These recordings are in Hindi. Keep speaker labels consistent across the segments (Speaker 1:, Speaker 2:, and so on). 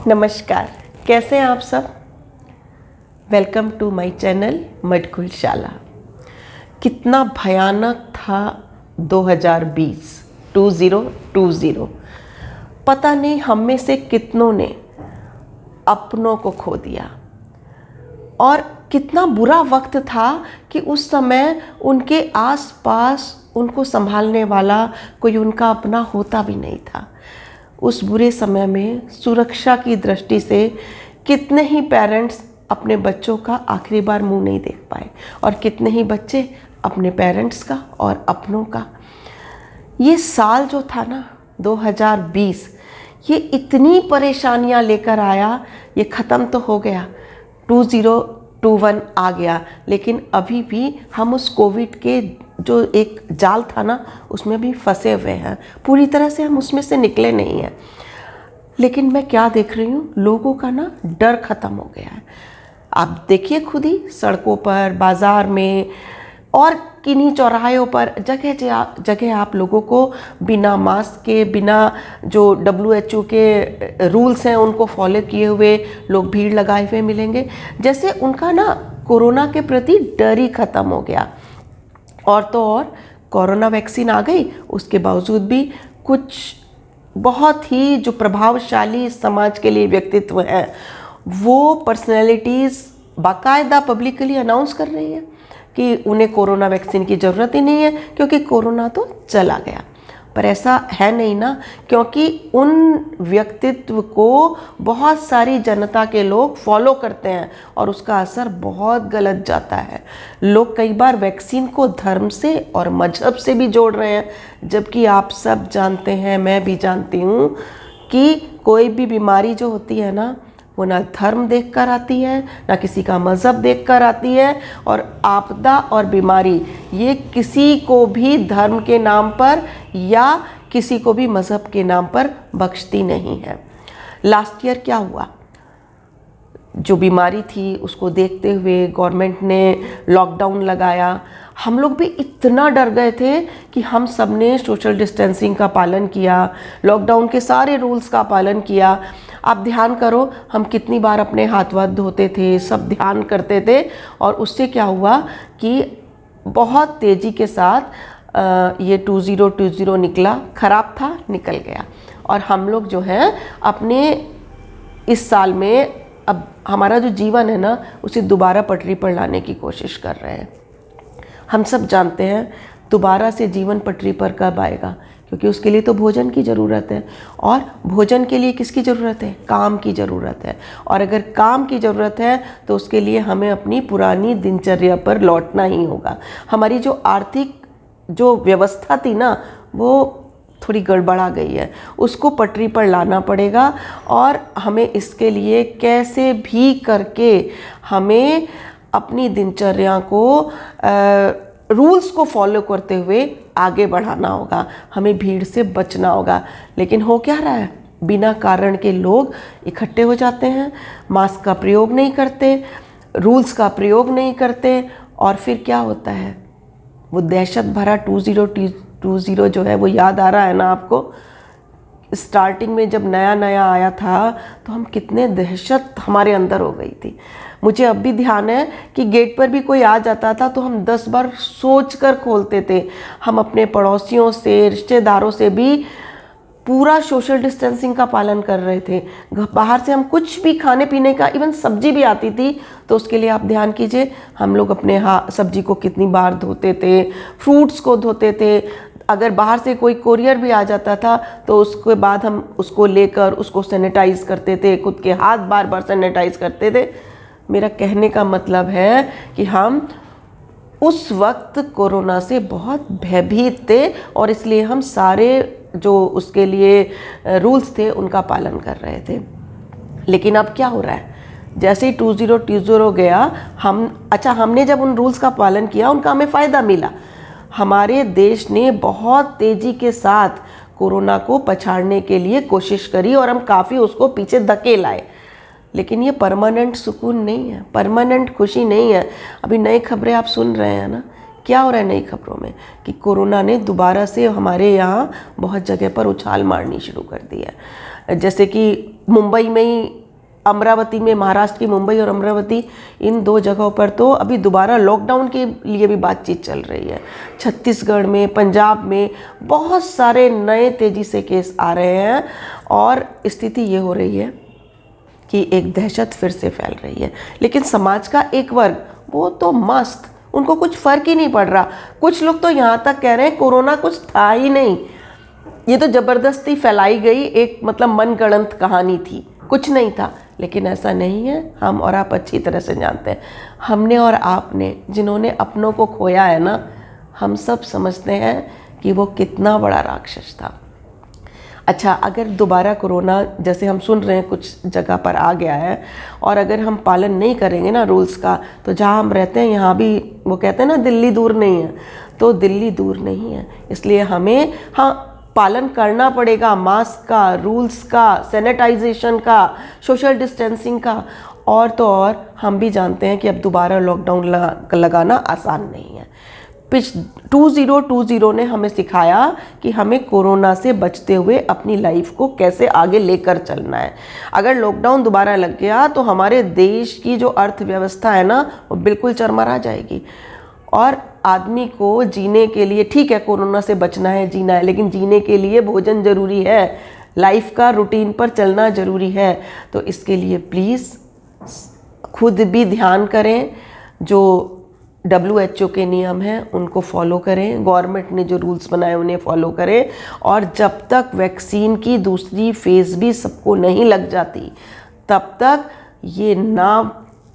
Speaker 1: नमस्कार, कैसे हैं आप सब। वेलकम टू माय चैनल मटकुल शाला। कितना भयानक था 2020 पता नहीं हम में से कितनों ने अपनों को खो दिया, और कितना बुरा वक्त था कि उस समय उनके आसपास उनको संभालने वाला कोई उनका अपना होता भी नहीं था। उस बुरे समय में सुरक्षा की दृष्टि से कितने ही पेरेंट्स अपने बच्चों का आखिरी बार मुंह नहीं देख पाए, और कितने ही बच्चे अपने पेरेंट्स का और अपनों का। ये साल जो था ना 2020, ये इतनी परेशानियां लेकर आया। ये ख़त्म तो हो गया, 2021 आ गया, लेकिन अभी भी हम उस कोविड के जो एक जाल था ना, उसमें भी फंसे हुए हैं। पूरी तरह से हम उसमें से निकले नहीं हैं। लेकिन मैं क्या देख रही हूँ, लोगों का ना डर ख़त्म हो गया है। आप देखिए खुद ही, सड़कों पर, बाज़ार में और किन्हीं चौराहों पर जगह जगह आप लोगों को बिना मास्क के, बिना जो WHO के रूल्स हैं उनको फॉलो किए हुए लोग भीड़ लगाए हुए मिलेंगे। जैसे उनका ना कोरोना के प्रति डर ही ख़त्म हो गया। और तो और कोरोना वैक्सीन आ गई, उसके बावजूद भी कुछ बहुत ही जो प्रभावशाली समाज के लिए व्यक्तित्व हैं, वो पर्सनैलिटीज़ बाकायदा पब्लिकली अनाउंस कर रही हैं कि उन्हें कोरोना वैक्सीन की ज़रूरत ही नहीं है, क्योंकि कोरोना तो चला गया। पर ऐसा है नहीं ना, क्योंकि उन व्यक्तित्व को बहुत सारी जनता के लोग फॉलो करते हैं और उसका असर बहुत गलत जाता है। लोग कई बार वैक्सीन को धर्म से और मजहब से भी जोड़ रहे हैं, जबकि आप सब जानते हैं, मैं भी जानती हूँ कि कोई भी बीमारी जो होती है ना, वो ना धर्म देखकर आती है, ना किसी का मज़हब देखकर आती है। और आपदा और बीमारी ये किसी को भी धर्म के नाम पर या किसी को भी मज़हब के नाम पर बख्शती नहीं है। लास्ट ईयर क्या हुआ, जो बीमारी थी उसको देखते हुए गवर्नमेंट ने लॉकडाउन लगाया। हम लोग भी इतना डर गए थे कि हम सब ने सोशल डिस्टेंसिंग का पालन किया, लॉकडाउन के सारे रूल्स का पालन किया। आप ध्यान करो, हम कितनी बार अपने हाथ वाथ धोते थे, सब ध्यान करते थे। और उससे क्या हुआ कि बहुत तेज़ी के साथ ये 2020 निकला। ख़राब था, निकल गया। और हम लोग जो हैं अपने इस साल में अब हमारा जो जीवन है ना, उसे दोबारा पटरी पर लाने की कोशिश कर रहे हैं। हम सब जानते हैं दोबारा से जीवन पटरी पर कब आएगा, क्योंकि उसके लिए तो भोजन की ज़रूरत है। और भोजन के लिए किसकी ज़रूरत है? काम की ज़रूरत है। और अगर काम की ज़रूरत है तो उसके लिए हमें अपनी पुरानी दिनचर्या पर लौटना ही होगा। हमारी जो आर्थिक जो व्यवस्था थी ना, वो थोड़ी गड़बड़ा गई है, उसको पटरी पर लाना पड़ेगा। और हमें इसके लिए कैसे भी करके हमें अपनी दिनचर्या को रूल्स को फॉलो करते हुए आगे बढ़ाना होगा। हमें भीड़ से बचना होगा। लेकिन हो क्या रहा है, बिना कारण के लोग इकट्ठे हो जाते हैं, मास्क का प्रयोग नहीं करते, रूल्स का प्रयोग नहीं करते, और फिर क्या होता है, वो दहशत भरा 2020 जो है वो याद आ रहा है ना आपको। स्टार्टिंग में जब नया नया आया था तो हम कितने दहशत हमारे अंदर हो गई थी। मुझे अब भी ध्यान है कि गेट पर भी कोई आ जाता था तो हम 10 बार सोच कर खोलते थे। हम अपने पड़ोसियों से, रिश्तेदारों से भी पूरा सोशल डिस्टेंसिंग का पालन कर रहे थे। बाहर से हम कुछ भी खाने पीने का, इवन सब्जी भी आती थी तो उसके लिए आप ध्यान कीजिए, हम लोग अपने सब्जी को कितनी बार धोते थे, फ्रूट्स को धोते थे। अगर बाहर से कोई कोरियर भी आ जाता था तो उसके बाद हम उसको लेकर उसको सैनिटाइज करते थे, खुद के हाथ बार बार सैनिटाइज करते थे। मेरा कहने का मतलब है कि हम उस वक्त कोरोना से बहुत भयभीत थे, और इसलिए हम सारे जो उसके लिए रूल्स थे उनका पालन कर रहे थे। लेकिन अब क्या हो रहा है, जैसे ही 2020 गया, हमने जब उन रूल्स का पालन किया, उनका हमें फ़ायदा मिला। हमारे देश ने बहुत तेज़ी के साथ कोरोना को पछाड़ने के लिए कोशिश करी और हम काफ़ी उसको पीछे धकेल आए। लेकिन ये परमानेंट सुकून नहीं है, परमानेंट खुशी नहीं है। अभी नई खबरें आप सुन रहे हैं ना क्या हो रहा है नई खबरों में कि कोरोना ने दोबारा से हमारे यहाँ बहुत जगह पर उछाल मारनी शुरू कर दी है। जैसे कि मुंबई में ही, अमरावती में, महाराष्ट्र की मुंबई और अमरावती, इन 2 जगहों पर तो अभी दोबारा लॉकडाउन के लिए भी बातचीत चल रही है। छत्तीसगढ़ में, पंजाब में बहुत सारे नए तेज़ी से केस आ रहे हैं और स्थिति ये हो रही है कि एक दहशत फिर से फैल रही है। लेकिन समाज का एक वर्ग, वो तो मस्त, उनको कुछ फ़र्क ही नहीं पड़ रहा। कुछ लोग तो यहाँ तक कह रहे हैं कोरोना कुछ था ही नहीं, ये तो ज़बरदस्ती फैलाई गई एक मतलब मनगढ़ंत कहानी थी, कुछ नहीं था। लेकिन ऐसा नहीं है, हम और आप अच्छी तरह से जानते हैं। हमने और आपने जिन्होंने अपनों को खोया है ना, हम सब समझते हैं कि वो कितना बड़ा राक्षस था। अच्छा, अगर दोबारा कोरोना जैसे हम सुन रहे हैं कुछ जगह पर आ गया है और अगर हम पालन नहीं करेंगे ना रूल्स का, तो जहाँ हम रहते हैं यहाँ भी, वो कहते हैं ना दिल्ली दूर नहीं है, तो दिल्ली दूर नहीं है। इसलिए हमें पालन करना पड़ेगा मास्क का, रूल्स का, सैनिटाइजेशन का, सोशल डिस्टेंसिंग का। और तो और हम भी जानते हैं कि अब दोबारा लॉकडाउन लगाना आसान नहीं है। 2020 ने हमें सिखाया कि हमें कोरोना से बचते हुए अपनी लाइफ को कैसे आगे लेकर चलना है। अगर लॉकडाउन दोबारा लग गया तो हमारे देश की जो अर्थव्यवस्था है ना, वो बिल्कुल चरमरा जाएगी। और आदमी को जीने के लिए, ठीक है कोरोना से बचना है, जीना है, लेकिन जीने के लिए भोजन ज़रूरी है, लाइफ का रूटीन पर चलना ज़रूरी है। तो इसके लिए प्लीज़ खुद भी ध्यान करें, जो WHO के नियम हैं उनको फॉलो करें, गवर्नमेंट ने जो रूल्स बनाए उन्हें फॉलो करें। और जब तक वैक्सीन की दूसरी फेज़ भी सबको नहीं लग जाती, तब तक ये ना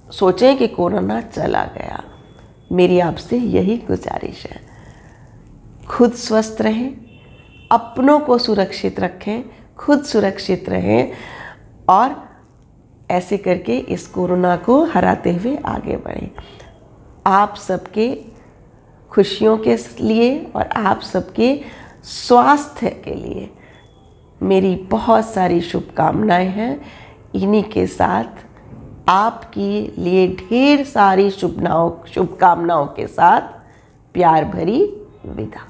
Speaker 1: सोचें कि कोरोना चला गया। मेरी आपसे यही गुजारिश है, खुद स्वस्थ रहें, अपनों को सुरक्षित रखें, खुद सुरक्षित रहें और ऐसे करके इस कोरोना को हराते हुए आगे बढ़ें। आप सबके खुशियों के लिए और आप सबके स्वास्थ्य के लिए मेरी बहुत सारी शुभकामनाएं हैं। इन्हीं के साथ आपके लिए ढेर सारी शुभकामनाओं के साथ प्यार भरी विदा।